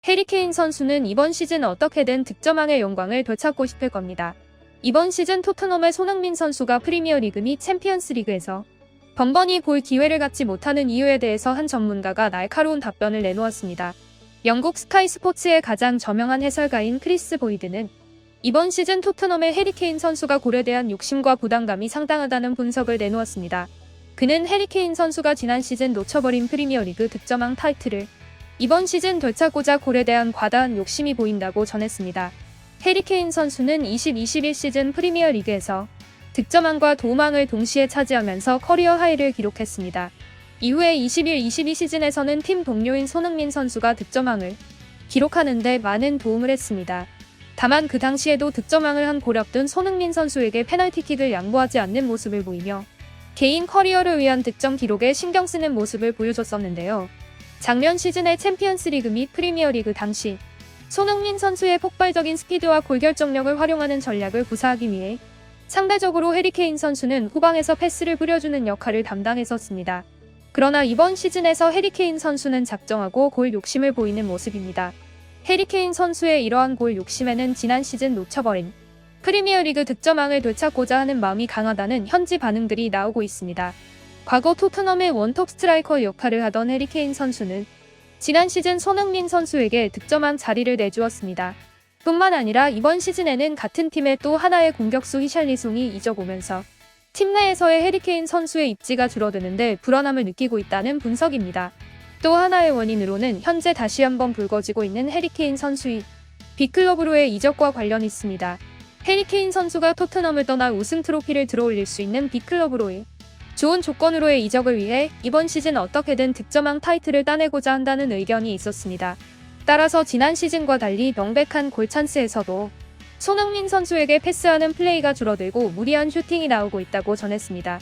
해리 케인 선수는 이번 시즌 어떻게든 득점왕의 영광을 되찾고 싶을 겁니다. 이번 시즌 토트넘의 손흥민 선수가 프리미어리그 및 챔피언스리그에서 번번이 볼 기회를 갖지 못하는 이유에 대해서 한 전문가가 날카로운 답변을 내놓았습니다. 영국 스카이 스포츠의 가장 저명한 해설가인 크리스 보이드는 이번 시즌 토트넘의 해리 케인 선수가 골에 대한 욕심과 부담감이 상당하다는 분석을 내놓았습니다. 그는 해리 케인 선수가 지난 시즌 놓쳐버린 프리미어리그 득점왕 타이틀을 이번 시즌 되찾고자 골에 대한 과다한 욕심이 보인다고 전했습니다. 해리 케인 선수는 20-21 시즌 프리미어리그에서 득점왕과 도움왕을 동시에 차지하면서 커리어 하이를 기록했습니다. 이후에 21-22 시즌에서는 팀 동료인 손흥민 선수가 득점왕을 기록하는 데 많은 도움을 했습니다. 다만 그 당시에도 득점왕을 한 골 앞둔 손흥민 선수에게 페널티킥을 양보하지 않는 모습을 보이며 개인 커리어를 위한 득점 기록에 신경 쓰는 모습을 보여줬었는데요. 작년 시즌의 챔피언스리그 및 프리미어리그 당시 손흥민 선수의 폭발적인 스피드와 골결정력을 활용하는 전략을 구사하기 위해 상대적으로 해리 케인 선수는 후방에서 패스를 뿌려주는 역할을 담당했었습니다. 그러나 이번 시즌에서 해리 케인 선수는 작정하고 골 욕심을 보이는 모습입니다. 해리 케인 선수의 이러한 골 욕심에는 지난 시즌 놓쳐버린 프리미어리그 득점왕을 되찾고자 하는 마음이 강하다는 현지 반응들이 나오고 있습니다. 과거 토트넘의 원톱 스트라이커 역할을 하던 해리 케인 선수는 지난 시즌 손흥민 선수에게 득점왕 자리를 내주었습니다. 뿐만 아니라 이번 시즌에는 같은 팀의 또 하나의 공격수 히샬리송이 이적 오면서 팀 내에서의 해리 케인 선수의 입지가 줄어드는데 불안함을 느끼고 있다는 분석입니다. 또 하나의 원인으로는 현재 다시 한번 불거지고 있는 해리 케인 선수의 빅클럽으로의 이적과 관련이 있습니다. 해리 케인 선수가 토트넘을 떠나 우승 트로피를 들어올릴 수 있는 빅클럽으로의 좋은 조건으로의 이적을 위해 이번 시즌 어떻게든 득점왕 타이틀을 따내고자 한다는 의견이 있었습니다. 따라서 지난 시즌과 달리 명백한 골 찬스에서도 손흥민 선수에게 패스하는 플레이가 줄어들고 무리한 슈팅이 나오고 있다고 전했습니다.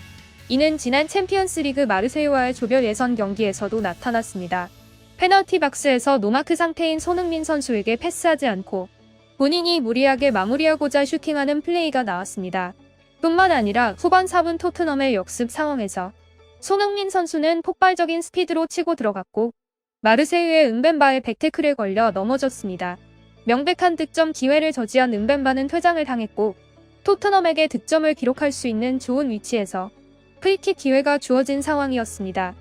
이는 지난 챔피언스리그 마르세유와의 조별 예선 경기에서도 나타났습니다. 페널티 박스에서 노마크 상태인 손흥민 선수에게 패스하지 않고 본인이 무리하게 마무리하고자 슈팅하는 플레이가 나왔습니다. 뿐만 아니라 후반 4분 토트넘의 역습 상황에서 손흥민 선수는 폭발적인 스피드로 치고 들어갔고 마르세유의 은벤바의 백태클에 걸려 넘어졌습니다. 명백한 득점 기회를 저지한 은벤바는 퇴장을 당했고 토트넘에게 득점을 기록할 수 있는 좋은 위치에서 프리킥 기회가 주어진 상황이었습니다.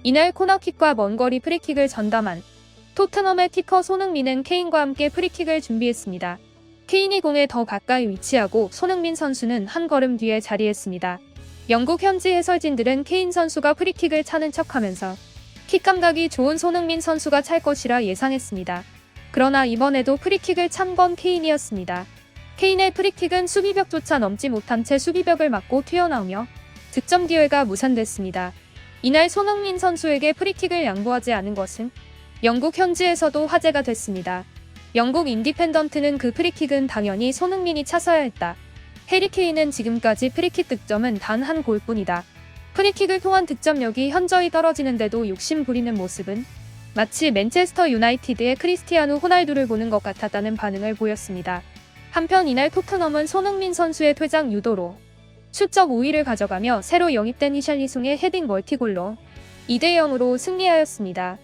이날 코너킥과 먼거리 프리킥을 전담한 토트넘의 키커 손흥민은 케인과 함께 프리킥을 준비했습니다. 케인이 공에 더 가까이 위치하고 손흥민 선수는 한 걸음 뒤에 자리했습니다. 영국 현지 해설진들은 케인 선수가 프리킥을 차는 척하면서 킥 감각이 좋은 손흥민 선수가 찰 것이라 예상했습니다. 그러나 이번에도 프리킥을 찬 건 케인이었습니다. 케인의 프리킥은 수비벽조차 넘지 못한 채 수비벽을 맞고 튀어나오며 득점 기회가 무산됐습니다. 이날 손흥민 선수에게 프리킥을 양보하지 않은 것은 영국 현지에서도 화제가 됐습니다. 영국 인디펜던트는 그 프리킥은 당연히 손흥민이 차서야 했다. 해리 케인은 지금까지 프리킥 득점은 단 한 골뿐이다. 프리킥을 통한 득점력이 현저히 떨어지는데도 욕심 부리는 모습은 마치 맨체스터 유나이티드의 크리스티아누 호날두를 보는 것 같았다는 반응을 보였습니다. 한편 이날 토트넘은 손흥민 선수의 퇴장 유도로 수적 우위를 가져가며 새로 영입된 히샬리송의 헤딩 멀티골로 2-0으로 승리하였습니다.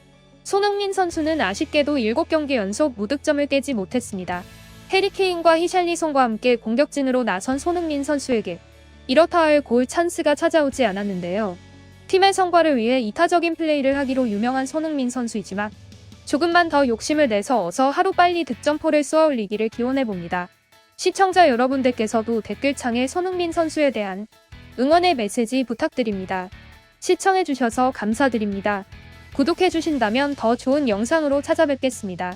손흥민 선수는 아쉽게도 7경기 연속 무득점을 깨지 못했습니다. 해리 케인과 히샬리송과 함께 공격진으로 나선 손흥민 선수에게 이렇다 할 골 찬스가 찾아오지 않았는데요. 팀의 성과를 위해 이타적인 플레이를 하기로 유명한 손흥민 선수이지만 조금만 더 욕심을 내서 어서 하루빨리 득점포를 쏘아올리기를 기원해봅니다. 시청자 여러분들께서도 댓글창에 손흥민 선수에 대한 응원의 메시지 부탁드립니다. 시청해주셔서 감사드립니다. 구독해주신다면 더 좋은 영상으로 찾아뵙겠습니다.